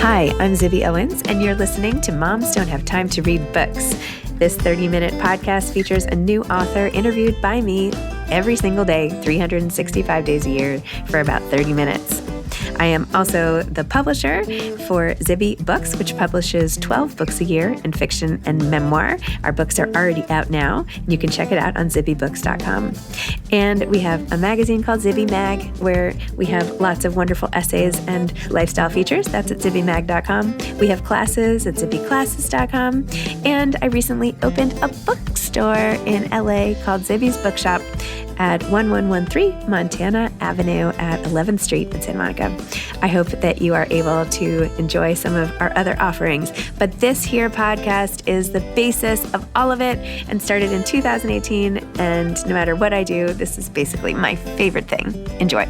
Hi, I'm Zibby Owens, and you're listening to Moms Don't Have Time to Read Books. This 30-minute podcast features a new author interviewed by me every single day, 365 days a year, for about 30 minutes. I am also the publisher for Zibby Books, which publishes 12 books a year in fiction and memoir. Our books are already out now. You can check it out on zibbybooks.com. And we have a magazine called Zibby Mag, where we have lots of wonderful essays and lifestyle features. That's at zibbymag.com. We have classes at zibbyclasses.com. And I recently opened a bookstore in LA called Zibby's Bookshop at 1113 Montana Avenue at 11th Street in Santa Monica. I hope that you are able to enjoy some of our other offerings, but this here podcast is the basis of all of it and started in 2018, and no matter what I do, this is basically my favorite thing. Enjoy.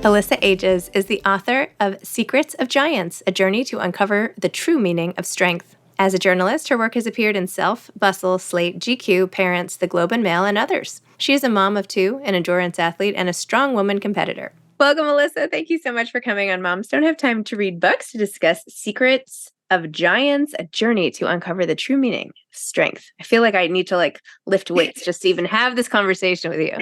Alyssa Ages is the author of Secrets of Giants, A Journey to Uncover the True Meaning of Strength. As a journalist, her work has appeared in Self, Bustle, Slate, GQ, Parents, The Globe and Mail, and others. She is a mom of two, an endurance athlete, and a strong woman competitor. Welcome, Alyssa. Thank you so much for coming on Moms Don't Have Time to Read Books to discuss Secrets of Giants, A Journey to Uncover the True Meaning of Strength. I feel like I need to lift weights just to even have this conversation with you.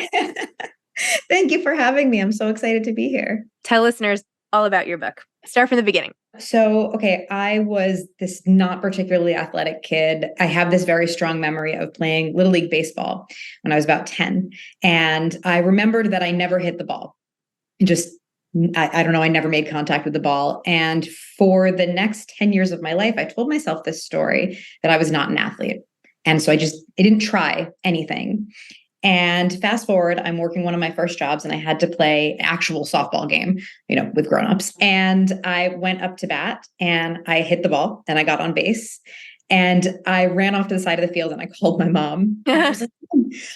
Thank you for having me. I'm so excited to be here. Tell listeners all about your book. Start from the beginning. So, I was this not particularly athletic kid. I have this very strong memory of playing Little League baseball when I was about 10. And I remembered that I never hit the ball. I don't know, I never made contact with the ball. And for the next 10 years of my life, I told myself this story that I was not an athlete. And so I didn't try anything. And fast forward, I'm working one of my first jobs and I had to play an actual softball game, with grownups. And I went up to bat and I hit the ball and I got on base and I ran off to the side of the field and I called my mom. I was like,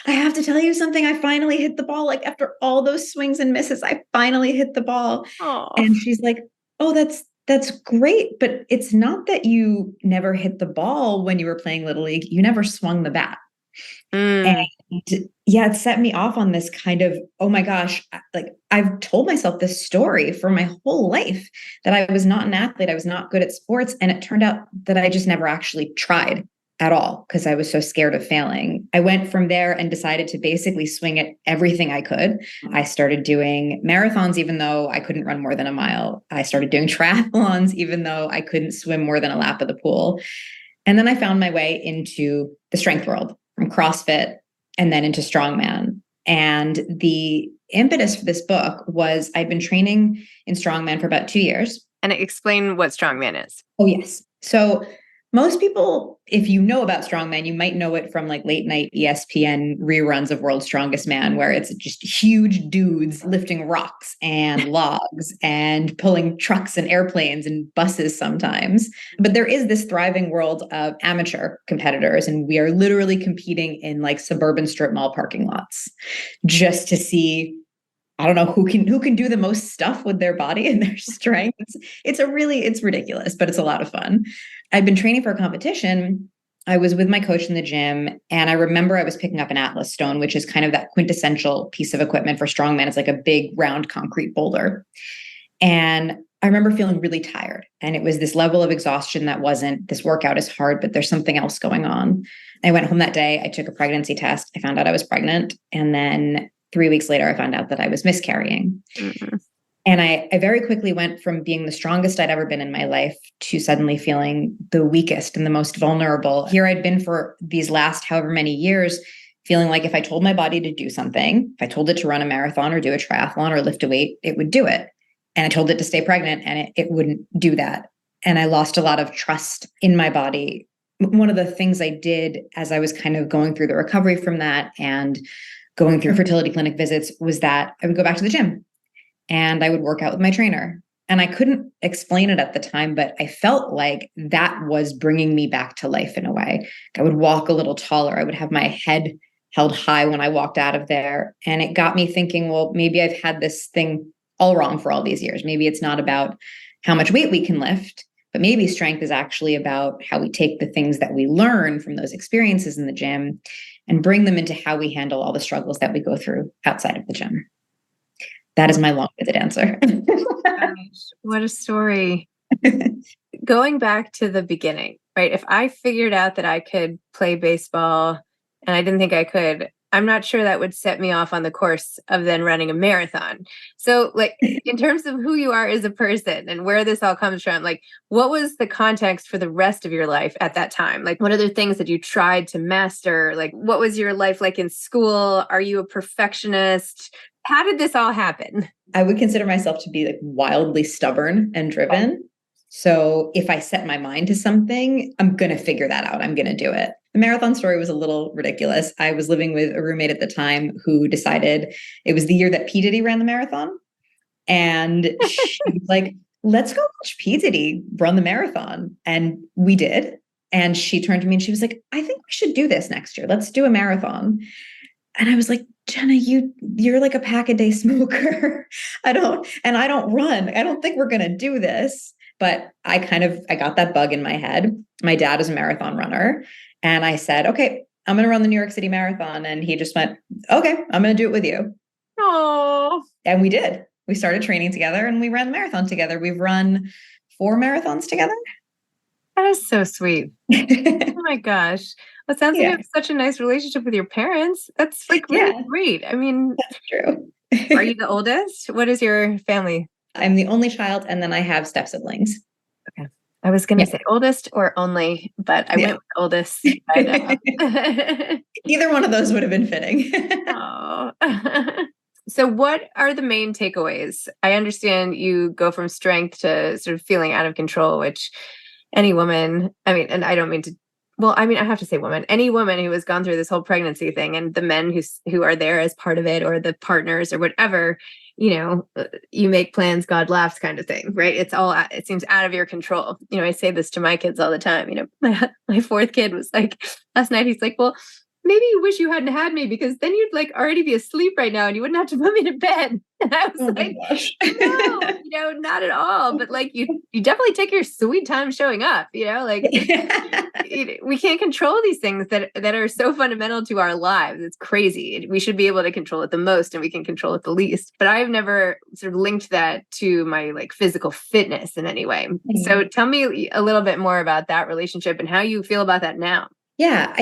I have to tell you something. I finally hit the ball. After all those swings and misses, I finally hit the ball. Aww. And she's like, oh, that's great. But it's not that you never hit the ball when you were playing Little League. You never swung the bat. And it set me off on this kind of, oh my gosh, I've told myself this story for my whole life that I was not an athlete. I was not good at sports. And it turned out that I just never actually tried at all because I was so scared of failing. I went from there and decided to basically swing at everything I could. I started doing marathons, even though I couldn't run more than a mile. I started doing triathlons, even though I couldn't swim more than a lap of the pool. And then I found my way into the strength world, from CrossFit and then into strongman. And the impetus for this book was I've been training in strongman for about 2 years. And explain what strongman is. Oh, yes. So most people, if you know about strongman, you might know it from late night ESPN reruns of World's Strongest Man, where it's just huge dudes lifting rocks and logs and pulling trucks and airplanes and buses sometimes. But there is this thriving world of amateur competitors, and we are literally competing in suburban strip mall parking lots just to see, I don't know, who can do the most stuff with their body and their strength. It's ridiculous, but it's a lot of fun. I'd been training for a competition. I was with my coach in the gym, and I remember I was picking up an Atlas stone, which is kind of that quintessential piece of equipment for strongman. It's like a big round concrete boulder. And I remember feeling really tired. And it was this level of exhaustion that wasn't, this workout is hard, but there's something else going on. I went home that day. I took a pregnancy test. I found out I was pregnant. And then 3 weeks later, I found out that I was miscarrying. Mm-hmm. And I very quickly went from being the strongest I'd ever been in my life to suddenly feeling the weakest and the most vulnerable. Here I'd been for these last however many years, feeling like if I told my body to do something, if I told it to run a marathon or do a triathlon or lift a weight, it would do it. And I told it to stay pregnant and it wouldn't do that. And I lost a lot of trust in my body. One of the things I did as I was kind of going through the recovery from that and going through fertility clinic visits was that I would go back to the gym. And I would work out with my trainer. And I couldn't explain it at the time, but I felt like that was bringing me back to life in a way. I would walk a little taller. I would have my head held high when I walked out of there. And it got me thinking, well, maybe I've had this thing all wrong for all these years. Maybe it's not about how much weight we can lift, but maybe strength is actually about how we take the things that we learn from those experiences in the gym and bring them into how we handle all the struggles that we go through outside of the gym. That is my long-winded answer. Gosh, what a story. Going back to the beginning, right? If I figured out that I could play baseball and I didn't think I could, I'm not sure that would set me off on the course of then running a marathon. So, like, in terms of who you are as a person and where this all comes from, like, what was the context for the rest of your life at that time? Like, what other things that you tried to master? Like, what was your life like in school? Are you a perfectionist? How did this all happen? I would consider myself to be like wildly stubborn and driven. Okay. So if I set my mind to something, I'm going to figure that out. I'm going to do it. The marathon story was a little ridiculous. I was living with a roommate at the time who decided it was the year that P. Diddy ran the marathon. And she was like, let's go watch P. Diddy run the marathon. And we did. And she turned to me and she was like, I think we should do this next year. Let's do a marathon. And I was like, Jenna, you're like a pack-a-day smoker. I don't run. I don't think we're going to do this. But I got that bug in my head. My dad is a marathon runner. And I said, okay, I'm going to run the New York City Marathon. And he just went, okay, I'm going to do it with you. Oh, And we did. We started training together and we ran the marathon together. We've run 4 marathons together. that is so sweet. Oh my gosh. Well, it sounds like you have such a nice relationship with your parents. That's like really great. I mean, that's true. Are you the oldest? What is your family? I'm the only child, and then I have step siblings. Okay. I was going to say oldest or only, but I went with oldest. But, either one of those would have been fitting. Oh. So what are the main takeaways? I understand you go from strength to sort of feeling out of control, which any woman, I mean, and I don't mean to, well, I mean, I have to say woman, any woman who has gone through this whole pregnancy thing and the men who are there as part of it or the partners or whatever, you make plans, God laughs kind of thing, right? It seems out of your control. I say this to my kids all the time. My 4th kid was like, last night, he's like, well, maybe you wish you hadn't had me because then you'd like already be asleep right now and you wouldn't have to put me to bed. And I was no, not at all. But like you definitely take your sweet time showing up, like we can't control these things that are so fundamental to our lives. It's crazy. We should be able to control it the most and we can control it the least. But I've never sort of linked that to my like physical fitness in any way. Mm-hmm. So tell me a little bit more about that relationship and how you feel about that now. Yeah,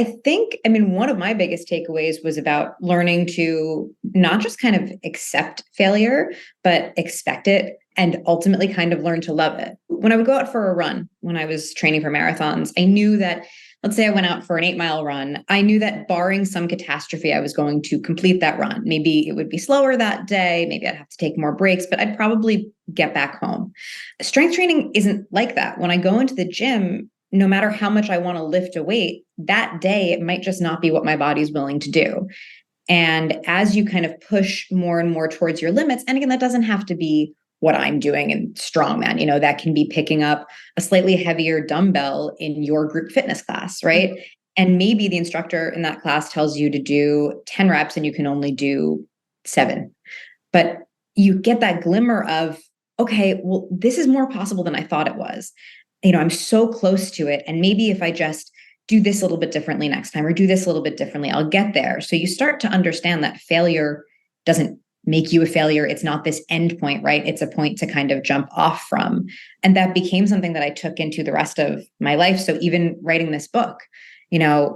one of my biggest takeaways was about learning to not just kind of accept failure, but expect it and ultimately kind of learn to love it. When I would go out for a run, when I was training for marathons, I knew that, let's say I went out for an 8-mile run, I knew that barring some catastrophe, I was going to complete that run. Maybe it would be slower that day. Maybe I'd have to take more breaks, but I'd probably get back home. Strength training isn't like that. When I go into the gym, no matter how much I want to lift a weight, that day, it might just not be what my body's willing to do. And as you kind of push more and more towards your limits, and again, that doesn't have to be what I'm doing in strongman, that can be picking up a slightly heavier dumbbell in your group fitness class, right? Mm-hmm. And maybe the instructor in that class tells you to do 10 reps and you can only do 7. But you get that glimmer of, okay, well, this is more possible than I thought it was. I'm so close to it. And maybe if I just do this a little bit differently next time or do this a little bit differently, I'll get there. So you start to understand that failure doesn't make you a failure. It's not this end point, right? It's a point to kind of jump off from. And that became something that I took into the rest of my life. So even writing this book,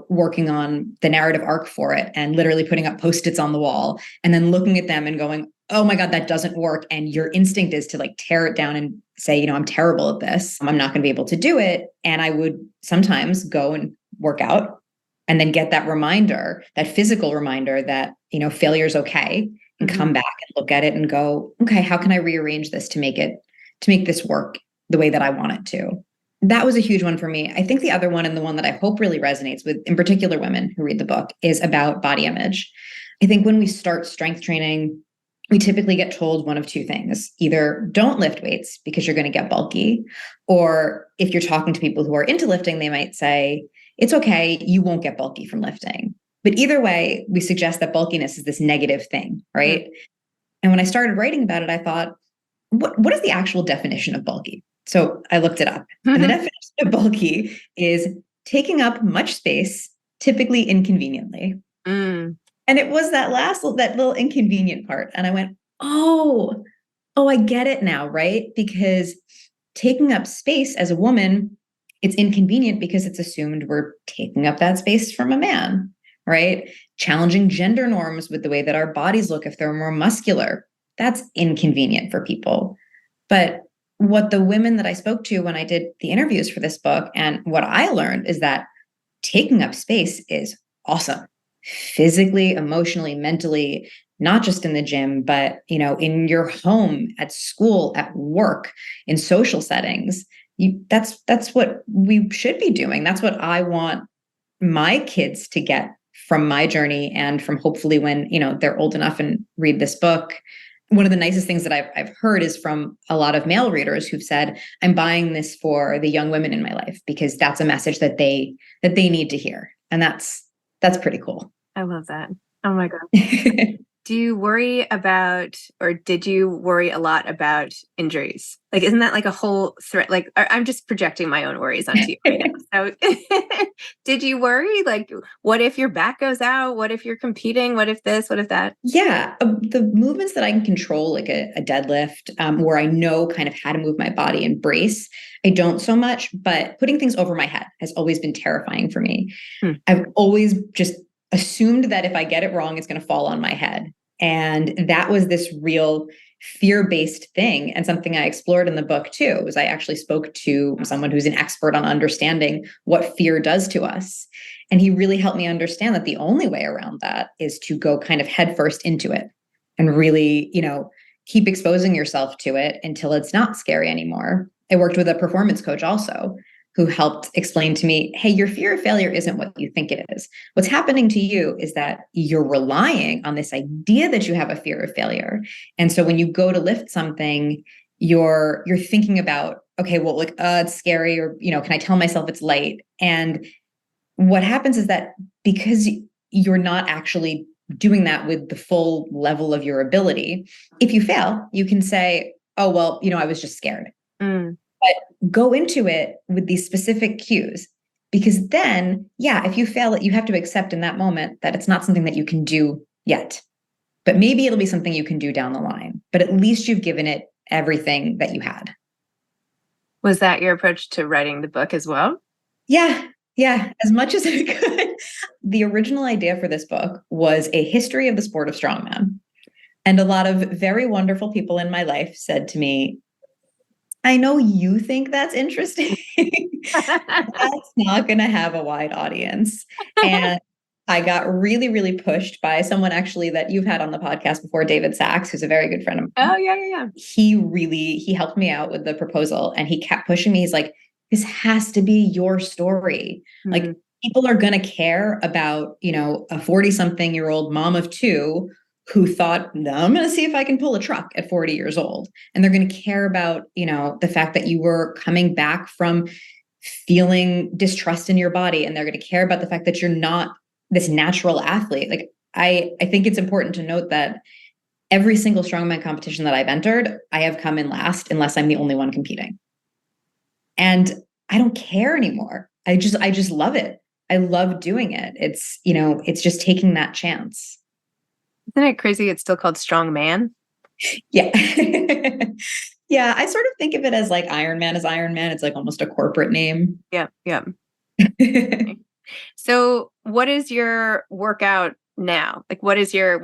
working on the narrative arc for it and literally putting up Post-its on the wall and then looking at them and going, oh my God, that doesn't work. And your instinct is to like tear it down and say, I'm terrible at this. I'm not going to be able to do it. And I would sometimes go and work out and then get that reminder, that physical reminder that, failure is okay, and come back and look at it and go, okay, how can I rearrange this to make this work the way that I want it to? That was a huge one for me. I think the other one, and the one that I hope really resonates with, in particular, women who read the book, is about body image. I think when we start strength training, we typically get told one of 2 things. Either don't lift weights because you're going to get bulky, or if you're talking to people who are into lifting, they might say, it's okay, you won't get bulky from lifting. But either way, we suggest that bulkiness is this negative thing, right? Mm-hmm. And when I started writing about it, I thought, what is the actual definition of bulky? So I looked it up. Mm-hmm. And the definition of bulky is taking up much space, typically inconveniently. Mm. And it was that little inconvenient part. And I went, oh, I get it now, right? Because taking up space as a woman, it's inconvenient because it's assumed we're taking up that space from a man, right? Challenging gender norms with the way that our bodies look if they're more muscular, that's inconvenient for people. But what the women that I spoke to when I did the interviews for this book and what I learned is that taking up space is awesome. Physically, emotionally, mentally, not just in the gym, but in your home, at school, at work, in social settings. That's what we should be doing. That's what I want my kids to get from my journey and from hopefully when they're old enough and read this book. One of the nicest things that I've heard is from a lot of male readers who've said, I'm buying this for the young women in my life because that's a message that they need to hear. And that's pretty cool. I love that. Oh my God. Do you worry about, or did you worry a lot about injuries? Like, isn't that like a whole threat? Like, I'm just projecting my own worries onto you right now. So did you worry? Like, what if your back goes out? What if you're competing? What if this? What if that? Yeah. The movements that I can control, like a deadlift, where I know kind of how to move my body and brace, I don't so much, but putting things over my head has always been terrifying for me. I've always just assumed that if I get it wrong, it's going to fall on my head. And that was this real fear-based thing and something I explored in the book too, was I actually spoke to someone who's an expert on understanding what fear does to us. And he really helped me understand that the only way around that is to go kind of headfirst into it and really, keep exposing yourself to it until it's not scary anymore. I worked with a performance coach also who helped explain to me, hey, your fear of failure isn't what you think it is. What's happening to you is that you're relying on this idea that you have a fear of failure. And so when you go to lift something, you're thinking about, okay, well, like, it's scary, or, can I tell myself it's light? And what happens is that because you're not actually doing that with the full level of your ability, if you fail, you can say, oh, well, I was just scared. But go into it with these specific cues, because then, if you fail it, you have to accept in that moment that it's not something that you can do yet, but maybe it'll be something you can do down the line, but at least you've given it everything that you had. Was that your approach to writing the book as well? Yeah, as much as I could. The original idea for this book was a history of the sport of strongman. And a lot of very wonderful people in my life said to me, I know you think that's interesting. That's not going to have a wide audience. And I got really, really pushed by someone actually that you've had on the podcast before, David Sachs, who's a very good friend of mine. Oh, yeah. He helped me out with the proposal and he kept pushing me. He's like, this has to be your story. Like, people are going to care about, a 40-something-year-old mom of two who thought, no, I'm going to see if I can pull a truck at 40 years old. And they're going to care about, the fact that you were coming back from feeling distrust in your body. And they're going to care about the fact that you're not this natural athlete. Like, I think it's important to note that every single strongman competition that I've entered, I have come in last unless I'm the only one competing. And I don't care anymore. I just love it. I love doing it. It's, it's just taking that chance. Isn't it crazy? It's still called Strongman. Yeah. Yeah. I sort of think of it as like Iron Man is Iron Man. It's like almost a corporate name. Yeah. So what is your workout now? Like, what is your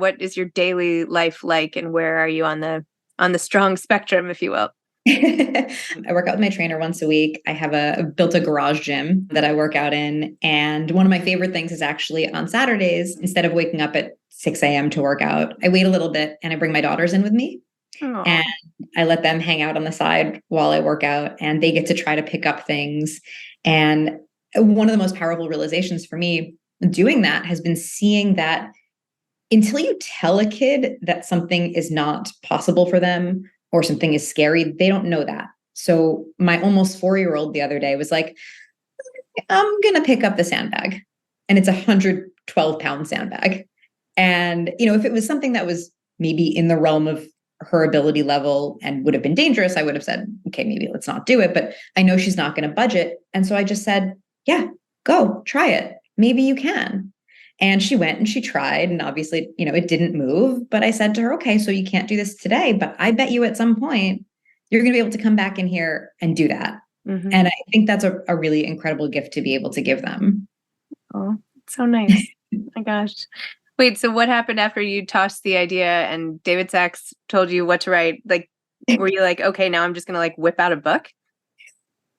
daily life like, and where are you on the strong spectrum, if you will? I work out with my trainer once a week. I have built a garage gym that I work out in. And one of my favorite things is actually on Saturdays, instead of waking up at 6 a.m. to work out, I wait a little bit and I bring my daughters in with me. Aww. And I let them hang out on the side while I work out, and they get to try to pick up things. And one of the most powerful realizations for me doing that has been seeing that until you tell a kid that something is not possible for them or something is scary, they don't know that. So my almost 4-year-old the other day was like, I'm going to pick up the sandbag. And it's a 112-pound sandbag. And, if it was something that was maybe in the realm of her ability level and would have been dangerous, I would have said, okay, maybe let's not do it. But I know she's not going to budge it. And so I just said, yeah, go try it. Maybe you can. And she went and she tried, and obviously, it didn't move. But I said to her, okay, so you can't do this today, but I bet you at some point you're going to be able to come back in here and do that. Mm-hmm. And I think that's a really incredible gift to be able to give them. Oh, so nice. Oh my gosh. Wait, so what happened after you tossed the idea and David Sachs told you what to write? Like, were you like, okay, now I'm just going to like whip out a book?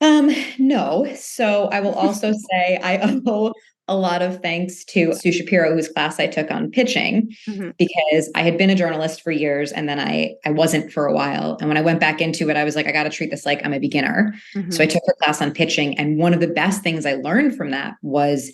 No. So I will also say I owe a lot of thanks to Sue Shapiro, whose class I took on pitching, because I had been a journalist for years and then I wasn't for a while. And when I went back into it, I was like, I got to treat this like I'm a beginner. So I took her class on pitching. And one of the best things I learned from that was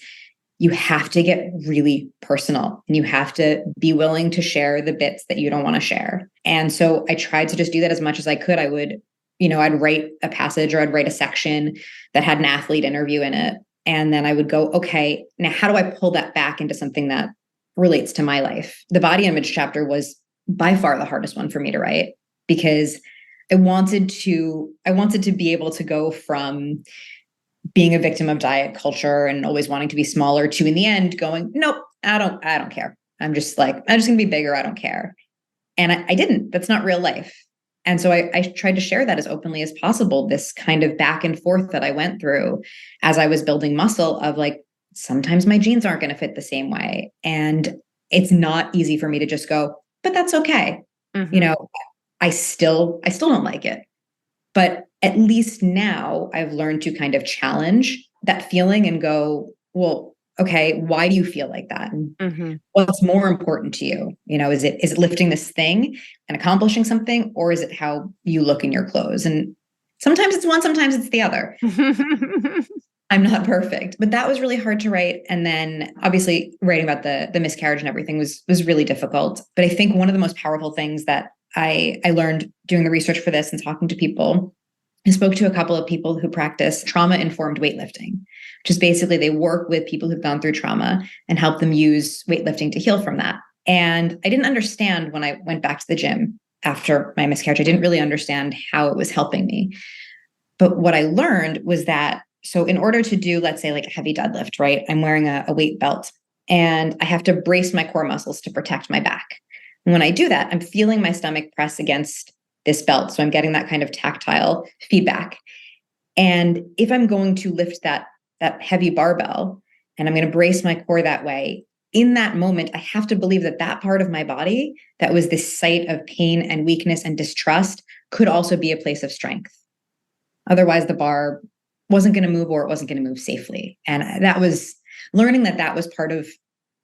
you have to get really personal and you have to be willing to share the bits that you don't want to share. And so I tried to just do that as much as I could. I would, I'd write a passage or I'd write a section that had an athlete interview in it. And then I would go, okay, now how do I pull that back into something that relates to my life? The body image chapter was by far the hardest one for me to write because I wanted to be able to go from being a victim of diet culture and always wanting to be smaller to in the end going, nope, I don't care. I'm just gonna be bigger. I don't care. And I didn't. That's not real life. And so I tried to share that as openly as possible, this kind of back and forth that I went through as I was building muscle of like, sometimes my jeans aren't going to fit the same way. And it's not easy for me to just go, but that's okay. I still don't like it. But at least now I've learned to kind of challenge that feeling and go, well, okay, why do you feel like that? What's more important to you? Is it lifting this thing and accomplishing something, or is it how you look in your clothes? And sometimes it's one, sometimes it's the other. I'm not perfect, but that was really hard to write. And then obviously writing about the miscarriage and everything was really difficult. But I think one of the most powerful things that I learned doing the research for this and talking to people, I spoke to a couple of people who practice trauma-informed weightlifting, which is basically they work with people who've gone through trauma and help them use weightlifting to heal from that. And I didn't understand when I went back to the gym after my miscarriage, I didn't really understand how it was helping me. But what I learned was that, so in order to do, let's say like a heavy deadlift, right? I'm wearing a weight belt and I have to brace my core muscles to protect my back. And when I do that, I'm feeling my stomach press against this belt. So I'm getting that kind of tactile feedback. And if I'm going to lift that heavy barbell and I'm going to brace my core that way, in that moment, I have to believe that that part of my body that was this site of pain and weakness and distrust could also be a place of strength. Otherwise, the bar wasn't going to move or it wasn't going to move safely. And that was learning that was part of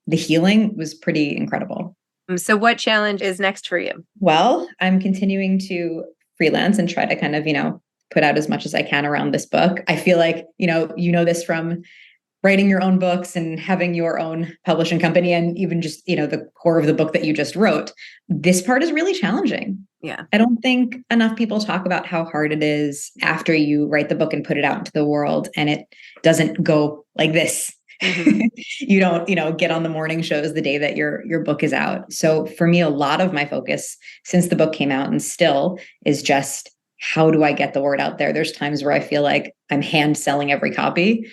the healing was pretty incredible. So what challenge is next for you? Well, I'm continuing to freelance and try to kind of, put out as much as I can around this book. I feel like, this from writing your own books and having your own publishing company and even just, the core of the book that you just wrote. This part is really challenging. Yeah. I don't think enough people talk about how hard it is after you write the book and put it out into the world and it doesn't go like this. You don't, get on the morning shows the day that your book is out. So for me, a lot of my focus since the book came out and still is just how do I get the word out there? There's times where I feel like I'm hand selling every copy,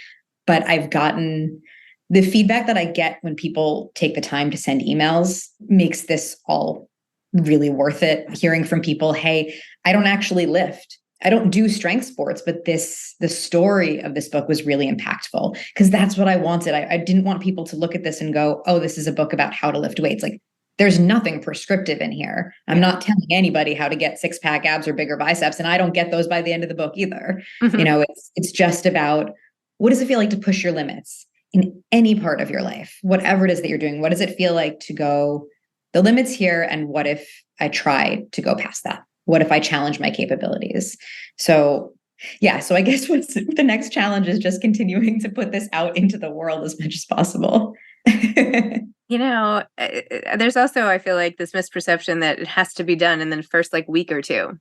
but I've gotten the feedback that I get when people take the time to send emails makes this all really worth it. Hearing from people, hey, I don't actually lift. I don't do strength sports, but the story of this book was really impactful because that's what I wanted. I didn't want people to look at this and go, oh, this is a book about how to lift weights. Like there's nothing prescriptive in here. I'm not telling anybody how to get 6-pack abs or bigger biceps. And I don't get those by the end of the book either. It's just about what does it feel like to push your limits in any part of your life, whatever it is that you're doing. What does it feel like to go the limits here? And what if I try to go past that? What if I challenge my capabilities? So I guess what's the next challenge is just continuing to put this out into the world as much as possible. There's also, I feel like, this misperception that it has to be done in the first week or two.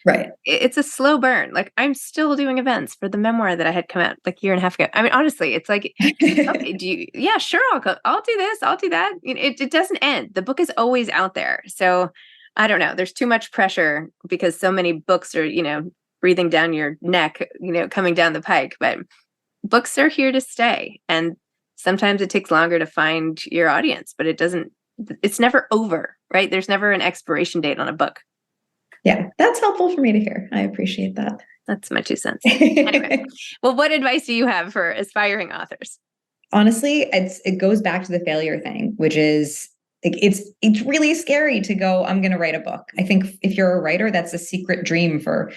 Right. It's a slow burn. Like I'm still doing events for the memoir that I had come out a year and a half ago. I mean, honestly, it's like, okay, yeah, sure. I'll do this. I'll do that. It doesn't end. The book is always out there. So I don't know. There's too much pressure because so many books are, breathing down your neck, coming down the pike, but books are here to stay. And sometimes it takes longer to find your audience, but it's never over, right? There's never an expiration date on a book. Yeah, that's helpful for me to hear. I appreciate that. That's my 2 cents. Anyway, well, what advice do you have for aspiring authors? Honestly, it goes back to the failure thing, which is like, it's really scary to go, I'm going to write a book. I think if you're a writer, that's a secret dream for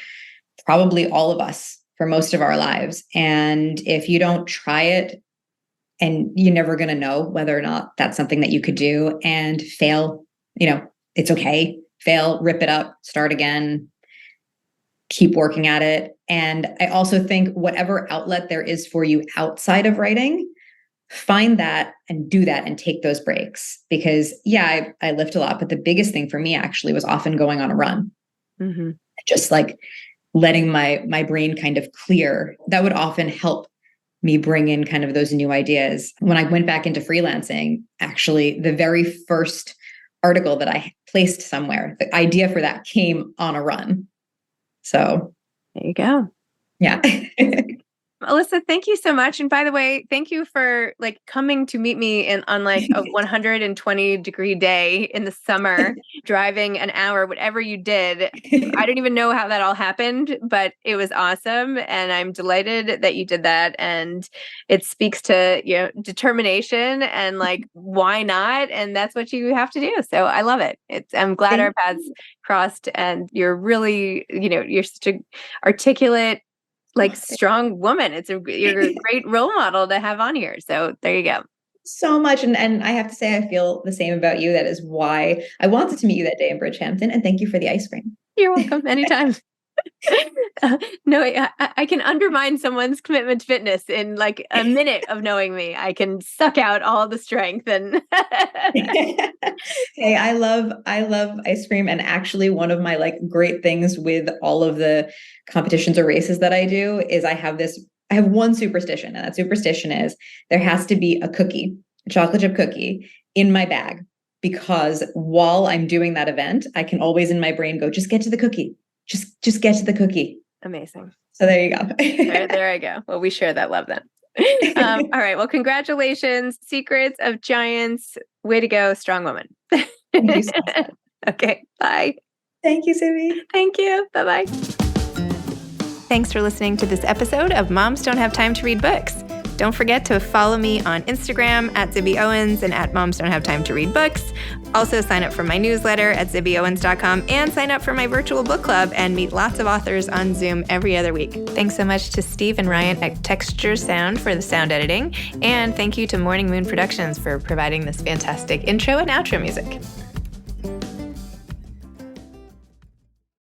probably all of us for most of our lives. And if you don't try it, and you're never going to know whether or not that's something that you could do, and fail, it's okay. Fail, rip it up, start again, keep working at it. And I also think whatever outlet there is for you outside of writing, find that and do that and take those breaks. Because I lift a lot, but the biggest thing for me actually was often going on a run. Mm-hmm. Just like letting my brain kind of clear. That would often help me bring in kind of those new ideas. When I went back into freelancing, actually, the very first article that I placed somewhere, the idea for that came on a run. So there you go. Yeah. Alyssa, thank you so much. And by the way, thank you for like coming to meet me on like a 120-degree day in the summer, driving an hour, whatever you did. I don't even know how that all happened, but it was awesome. And I'm delighted that you did that. And it speaks to, determination and like, why not? And that's what you have to do. So I love it. I'm glad our paths crossed, and you're really, you're such an articulate, like strong woman. You're a great role model to have on here. So there you go. So much. And I have to say, I feel the same about you. That is why I wanted to meet you that day in Bridgehampton. And thank you for the ice cream. You're welcome. Anytime. No, I can undermine someone's commitment to fitness in like a minute of knowing me. I can suck out all the strength and Hey, I love ice cream. And actually one of my like great things with all of the competitions or races that I do is I have one superstition, and that superstition is there has to be a chocolate chip cookie in my bag, because while I'm doing that event, I can always in my brain go, just get to the cookie. Just get to the cookie. Amazing. So there you go. there I go. Well, we share that love then. All right. Well, congratulations. Secrets of Giants. Way to go. Strong woman. Thank you so much. Okay. Bye. Thank you, Zibby. Thank you. Bye-bye. Thanks for listening to this episode of Moms Don't Have Time to Read Books. Don't forget to follow me on Instagram at Zibby Owens and at Moms Don't Have Time to Read Books. Also sign up for my newsletter at zibbyowens.com and sign up for my virtual book club and meet lots of authors on Zoom every other week. Thanks so much to Steve and Ryan at Texture Sound for the sound editing. And thank you to Morning Moon Productions for providing this fantastic intro and outro music.